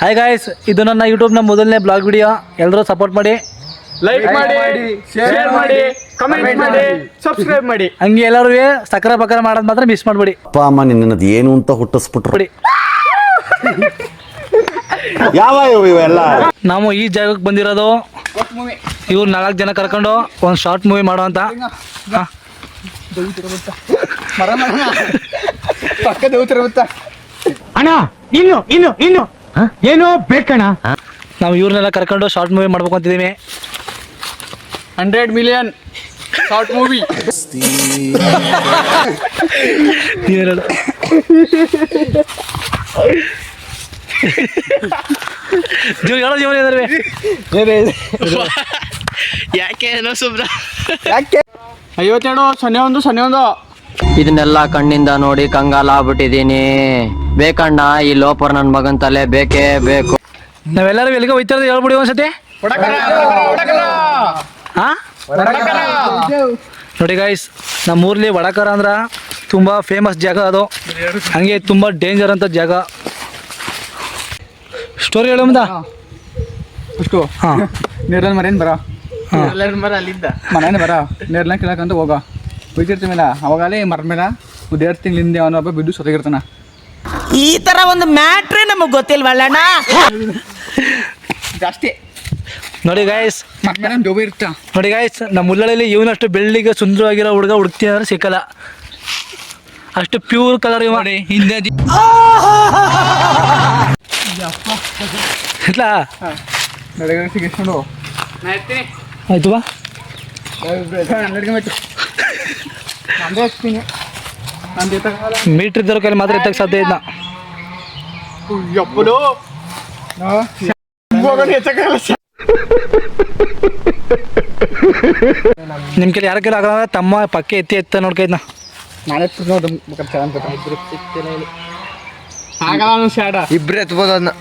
Hi guys, ಇದು ನನ್ನ ಯೂಟ್ಯೂಬ್ನ ಮೊದಲನೇ ಬ್ಲಾಗ್ ವಿಡಿಯೋ. ಎಲ್ಲರೂ ಸಪೋರ್ಟ್ ಮಾಡಿ, ಲೈಕ್ ಮಾಡಿ, ಶೇರ್ ಮಾಡಿ, ಕಮೆಂಟ್ ಮಾಡಿ, ಸಬ್ಸ್ಕ್ರೈಬ್ ಮಾಡಿ. ಹಂಗೆ ಎಲ್ಲರೂ ಸಕ್ಕರೆ ಬಕರ ಮಾಡೋದು ಮಾತ್ರ ಮಿಸ್ ಮಾಡಬೇಡಿ. ಅಪ್ಪ ಅಮ್ಮ ನಿನ್ನದು ಏನು ಅಂತ ಹುಟ್ಟಿಸ್ಬಿಟ್ರು. ಯಾವ ಇವೆಲ್ಲ ನಾವು ಈ ಜಾಗಕ್ಕೆ ಬಂದಿರೋದು ಇವ್ರು 4 ಜನ ಕರ್ಕೊಂಡು ಒಂದು ಶಾರ್ಟ್ ಮೂವಿ ಮಾಡೋ ಅಂತ. ಅಣ್ಣ ಇನ್ನು ಏನು ಬೇಕಣ್ಣ? ನಾವು ಇವ್ರನ್ನೆಲ್ಲ ಕರ್ಕೊಂಡು ಶಾರ್ಟ್ ಮೂವಿ ಮಾಡ್ಬೇಕು ಅಂತಿದ್ದೀವಿ. 100 ಮಿಲಿಯನ್ ಶಾರ್ಟ್ ಮೂವಿ. ಯಾಕೆ ಏನೋ ಸುಬ್ರ 52-01 ಇದನ್ನೆಲ್ಲ ಕಣ್ಣಿಂದ ನೋಡಿ ಕಂಗಾಲ ಆಗ್ಬಿಟ್ಟಿದೀನಿ. ಬೇಕಣ್ಣ ಈ ಲೋಪರ್ ನನ್ ಮಗನ್ ತಲೆ ಬೇಕೇ ಬೇಕು. ನಾವೆಲ್ಲರೂ ಎಲ್ಲಿಗೆ ಹೋಯ್ತಿರೋದು ಹೇಳ್ಬಿಡಿ ಒಂದ್ಸತಿ. ನೋಡಿ ಗಾಯ್ಸ್, ನಮ್ಮೂರ್ಲಿ ವಡಕರ ಅಂದ್ರೆ ತುಂಬ ಫೇಮಸ್ ಜಾಗ. ಅದು ಹಂಗೆ ತುಂಬ ಡೇಂಜರ್ ಅಂತ ಜಾಗ. ಸ್ಟೋರಿ ಹೇಳೋ ಮುಂದ ಅಷ್ಟು ಹಾಂ ನೇರ್ಲ ಮರೇನು ಬರ ಮರ ಅಲ್ಲಿದ್ದ ಮನೇನೆ ಬರ ನೇರ್ಲ ಕೇಳಕ್ಕಂತ ಹೋಗ ಹೋಯ್ತಿರ್ತೀವಿಲ್ಲ. ಅವಾಗಲೇ ಮರದ ಮೇಲೆ 2 ತಿಂಗಳಿಂದ ಅವನೊಬ್ಬ ಬಿದ್ದು ಸೊತಗಿರ್ತಾನ. ಈ ತರ ಒಂದು ಮ್ಯಾಟ್ರೇ ನಮಗ್ ಗೊತ್ತಿಲ್ವಲ್ಲಣ್ಣ. ಜಾಸ್ತಿ ನೋಡಿ ಗಾಯ್ಸ್, ಮರದ ಮೇಲೆ ಜೋಬಿ ಇರ್ತ. ನೋಡಿ ಗಾಯ್ಸ್, ನಮ್ಮ ಉಳ್ಳಳ್ಳಿಲಿ ಇವನಷ್ಟು ಬೆಳ್ಳಿಗೆ ಸುಂದರವಾಗಿರೋ ಹುಡುಗ ಹುಡುಕ್ತೀನಿ ಅಂದ್ರೆ ಸಿಕ್ಕಲ್ಲ. ಅಷ್ಟು ಪ್ಯೂರ್ ಕಲರ್ ಇವ. ಹಿಂದೆ ಇಲ್ಲ ನಡೆಗ ಸಿಗಿಸ್ಕೊಂಡು ಆಯ್ತು ಬಾ. ನಂದೇ ಹಚ್ತೀನಿ. ನಂದು ಮೀಟ್ರ್ ಇದ್ದವ್ರ ಕೈಲಿ ಮಾತ್ರ ಎತ್ತಕ್ಕೆ ಸಾಧ್ಯ ಇಲ್ಲ. ಯಪ್ಪಲು ನಿಮ್ಮ ಕೈಲಿ ಯಾರ ಕೈಲಿ ಆಗಲ್ಲ. ತಮ್ಮ ಪಕ್ಕೆ ಎತ್ತ ನೋಡ್ಕೈದ್ನ. ನಾನೇ ಆಗಲ್ಲ ಶಾಡ ಇಬ್ರು ಎತ್ಬೋದು ಅದನ್ನ.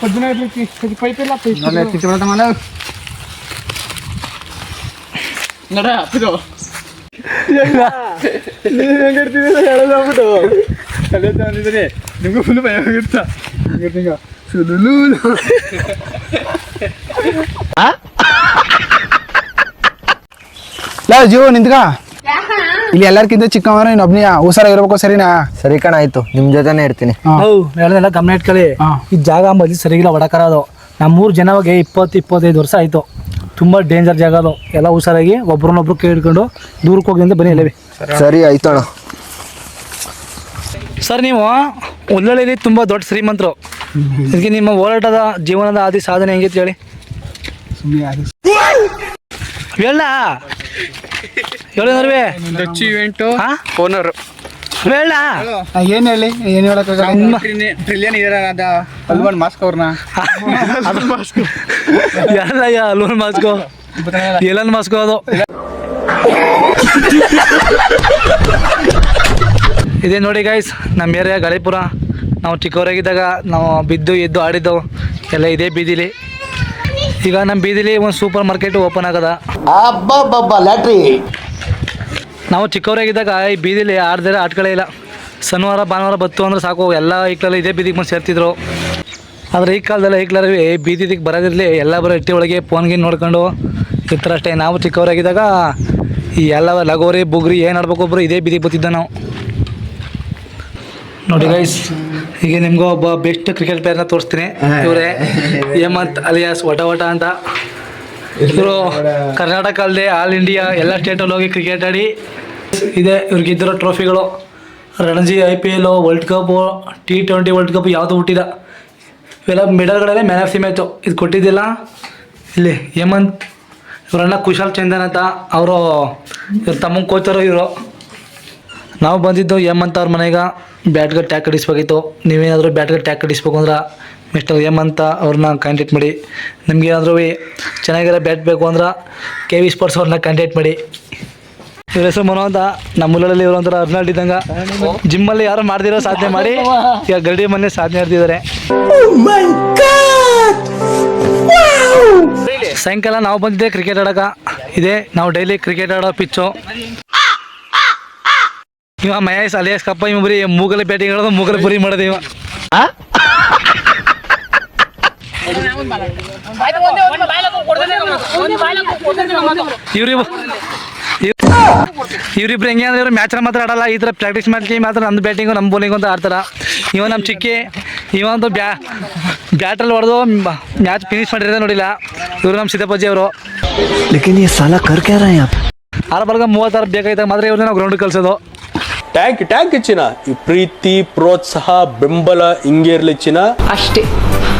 ಪಜ್ಜನ ಇರ್ಲಿಕ್ಕೆ ಪೈಪ್ ಇಲ್ಲ. ನಡ ಹತ್ತಿದು ಹೇಳೋದ್ಬಿಟ್ಟು ಅಂದಿದ್ರೆ ನಿಮ್ಗೂ ಫುಲ್ ಭಯ ಆಗಿರ್ತ. ಜೀವ ನಿಂತ್ಕ. ಇಲ್ಲಿ ಎಲ್ಲರಿಗಿಂತ ಚಿಕ್ಕವನ ಇನ್ನೊಬ್ನಿಯ ಹುಷಾರಾಗಿರ್ಬೇಕು. ಸರಿನಾ? ಸರಿ ಕಣ, ಆಯ್ತು, ನಿಮ್ ಜೊತೆನೆ ಇರ್ತೀನಿ. ಹೇಳೋದೆಲ್ಲ ಗಮನ ಇಟ್ಕೊಳ್ಳಿ. ಈ ಜಾಗ ಮೊದಲು ಸರಿಗಿಲ್ಲ ವಡಕರ. ಅದು ನಮ್ಮೂರು ಜನವಾಗಿ 20-25 ವರ್ಷ ಆಯಿತು. ತುಂಬ ಡೇಂಜರ್ ಜಾಗ ಅದು. ಎಲ್ಲ ಹುಷಾರಾಗಿ ಒಬ್ರನ್ನೊಬ್ರು ಕೈ ಹಿಡ್ಕೊಂಡು ದೂರಕ್ಕೆ ಹೋಗಿ ಅಂತ ಬನ್ನಿ. ಎಲ್ಲವಿ ಸರಿ ಆಯ್ತು ಅಣ್ಣ. ಸರ್, ನೀವು ಉಳ್ಳಳ್ಳಿಲಿ ತುಂಬ ದೊಡ್ಡ ಶ್ರೀಮಂತರು. ಇದಕ್ಕೆ ನಿಮ್ಮ ಹೋರಾಟದ ಜೀವನದ ಆದಿ ಸಾಧನೆ ಹೆಂಗಿತ್ತು ಹೇಳಿ? ಹೇಳ ಹೇಳಿನರ್ವೇ ಇವೆಂಟು ಹಾಂ ಓನರ್ ಹೇಳ. ಏನು ಹೇಳಿ, ಏನು ಹೇಳಕ್ಕಾಗಲ್ಲ. ಟ್ರಿಲಿಯನ್ ಇದಾರ ಅಲ್ವನ್ ಮಾಸ್ಕ್ ಅವ್ರನ್ನ ಎಲ್ಲ ಅಲ್ವನ್ ಮಾಸ್ಕೋ ಎಲ್ಲನ್ ಮಾಸ್ಕೋ ಅದು. ಇದೇ ನೋಡಿ ಗಾಯ್ಸ್, ನಮ್ಮ ಏರಿಯಾ ಗಾಳಿಪುರ. ನಾವು ಚಿಕ್ಕವರಾಗಿದ್ದಾಗ ನಾವು ಬಿದ್ದು ಎದ್ದು ಆಡಿದ್ದವು ಎಲ್ಲ ಇದೇ ಬೀದಿಲಿ. ಈಗ ನಮ್ಮ ಬೀದಿಲಿ ಒಂದು ಸೂಪರ್ ಮಾರ್ಕೆಟ್ ಓಪನ್ ಆಗದ. ನಾವು ಚಿಕ್ಕವರಾಗಿದ್ದಾಗ ಈ ಬೀದಿಲಿ ಆಡ್ದಿರ ಆಟಗಳೇ ಇಲ್ಲ. ಶನಿವಾರ ಭಾನುವಾರ ಬತ್ತು ಅಂದ್ರೆ ಸಾಕು, ಎಲ್ಲ ಐಕ್ಲೆಲ್ಲ ಇದೇ ಬೀದಿಗೆ ಬಂದು ಸೇರ್ತಿದ್ರು. ಆದರೆ ಈ ಕಾಲದಲ್ಲಿ ಐಕ್ಲರವಿ ಬೀದಿಗೆ ಬರೋದಿರಲಿ, ಎಲ್ಲ ಬರೋ ಇಟ್ಟಿ ಒಳಗೆ ಫೋನ್ಗೆ ನೋಡ್ಕೊಂಡು ಇರ್ತಾರೆ ಅಷ್ಟೇ. ನಾವು ಚಿಕ್ಕವರಾಗಿದ್ದಾಗ ಈ ಎಲ್ಲ ಲಗೋರಿ ಬುಗ್ರಿ ಏನು ಆಡ್ಬೇಕು ಒಬ್ಬರು ಇದೇ ಬೀದಿಗೆ ಬರ್ತಿದ್ದ ನಾವು. ನೋಡಿ ಗೈಸ್, ಈಗ ನಿಮಗೂ ಒಬ್ಬ ಬೆಸ್ಟ್ ಕ್ರಿಕೆಟ್ ಪ್ಲೇಯರ್ನ ತೋರಿಸ್ತೀನಿ. ಇವರೇ ಹೇಮಂತ್ ಅಲಿಯಾಸ್ ವಟ ಅಂತ. ಇವರು ಕರ್ನಾಟಕ ಅಲ್ಲದೆ ಆಲ್ ಇಂಡಿಯಾ ಎಲ್ಲ ಸ್ಟೇಟಲ್ಲಿ ಹೋಗಿ ಕ್ರಿಕೆಟ್ ಆಡಿ ಇದೆ. ಇವ್ರಿಗಿದ್ದಿರೋ ಟ್ರೋಫಿಗಳು Ranji, IPL, world cup, T20 world cup ಯಾವುದು ಹುಟ್ಟಿದ ಇವೆಲ್ಲ ಮೆಡಲ್ಗಳೇ ಮ್ಯಾನ್ ಆಫ್ ದಿ ಮ್ಯಾಚು. ಇದು ಕೊಟ್ಟಿದ್ದಿಲ್ಲ ಇಲ್ಲಿ ಹೇಮಂತ್. ಇವರನ್ನ ಕುಶಾಲ್ ಚಂದನ್ ಅಂತ, ಅವರು ಇವ್ರ ತಮ್ಮಂಗೆ ಕೋಚರು ಇವರು. ನಾವು ಬಂದಿದ್ದು ಹೇಮಂತ್ ಅವ್ರ ಮನೆಗೆ ಬ್ಯಾಟ್ಗೆ ಟ್ಯಾಗ್ ಕಡಿಸ್ಬೇಕಿತ್ತು. ನೀವೇನಾದರೂ ಬ್ಯಾಟ್ಗೆ ಟ್ಯಾಗ್ ಕಡಿಸ್ಬೇಕು ಅಂದ್ರೆ ಮಿಸ್ಟರ್ ಹೇಮಂತ ಅವ್ರನ್ನ ಕಾಂಟ್ಯಾಕ್ಟ್ ಮಾಡಿ. ನಿಮ್ಗೆ ಏನಾದರೂ ಚೆನ್ನಾಗಿರೋ ಬ್ಯಾಟ್ ಬೇಕು ಅಂದ್ರೆ KV ಸ್ಪೋರ್ಟ್ಸ್ ಅವ್ರನ್ನ ಕಾಂಟ್ಯಾಕ್ಟ್ ಮಾಡಿ. ಇವ್ರ ಹೆಸರು ಮನೋ ಅಂತ. ನಮ್ಮ ಊರಲ್ಲಿ ಇವರು ಒಂಥರ ಅರ್ನಾಲ್ಡ್ ಇದ್ದಂಗೆ. ಜಿಮ್ಮಲ್ಲಿ ಯಾರು ಮಾಡ್ದಿರೋ ಸಾಧನೆ ಮಾಡಿ ಈಗ ಗರಡಿ ಮನೆ ಸಾಧನೆ ಮಾಡ್ತಿದ್ದಾರೆ. ಸಾಯಂಕಾಲ ನಾವು ಬಂದಿದ್ದೆ ಕ್ರಿಕೆಟ್ ಆಡೋಕೆ. ಇದೆ ನಾವು ಡೈಲಿ ಕ್ರಿಕೆಟ್ ಆಡೋ ಪಿಚ್ಚು. ಇವ ಮಹೇಶ್ ಅಲಿಯಾಸ್ ಕಪ್ಪ ಇವ ಬರೀ ಮೂಗಲ ಬ್ಯಾಟಿಂಗ್ ಹೇಳೋದು ಮೂಗಲ ಬರಿ ಮಾಡೋದು ಇವ. ಇವ್ರಿಬ್ರು ಹೆಂಗೆ ಅಂದ್ರೆ ಇವ್ರು ಮ್ಯಾಚ್ನ ಮಾತ್ರ ಆಡಲ್ಲ, ಈ ಥರ ಪ್ರಾಕ್ಟೀಸ್ ಮಾಡ್ಲಿ ಮಾತ್ರ ನಮ್ಮ ಬ್ಯಾಟಿಂಗು ನಮ್ಮ ಬೌಲಿಂಗು ಅಂತ ಆಡ್ತಾರ. ಇವ ನಮ್ಮ ಚಿಕ್ಕಿ ಇವಂತೂ ಬ್ಯಾಟಲ್ಲಿ ಹೊಡೆದು ಮ್ಯಾಚ್ ಫಿನಿಶ್ ಮಾಡಿರೋದೇ ನೋಡಿಲ್ಲ. ಇವರು ನಮ್ಮ ಸೀತಾಪಜ್ಜಿ ಅವರು. ಆರಬರ್ಗ 36 ಬೇಕಾಯ್ತಾಗ ಮಾತ್ರ ಇವ್ರನ್ನ ನಾವು ಗ್ರೌಂಡ್ ಕಳ್ಸೋದು. ಟ್ಯಾಂಕ್ ಚಿನ್ನ ಈ ಪ್ರೀತಿ ಪ್ರೋತ್ಸಾಹ ಬೆಂಬಲ ಹಿಂಗೆ ಇರ್ಲಿ ಚಿನ್ನ ಅಷ್ಟೇ.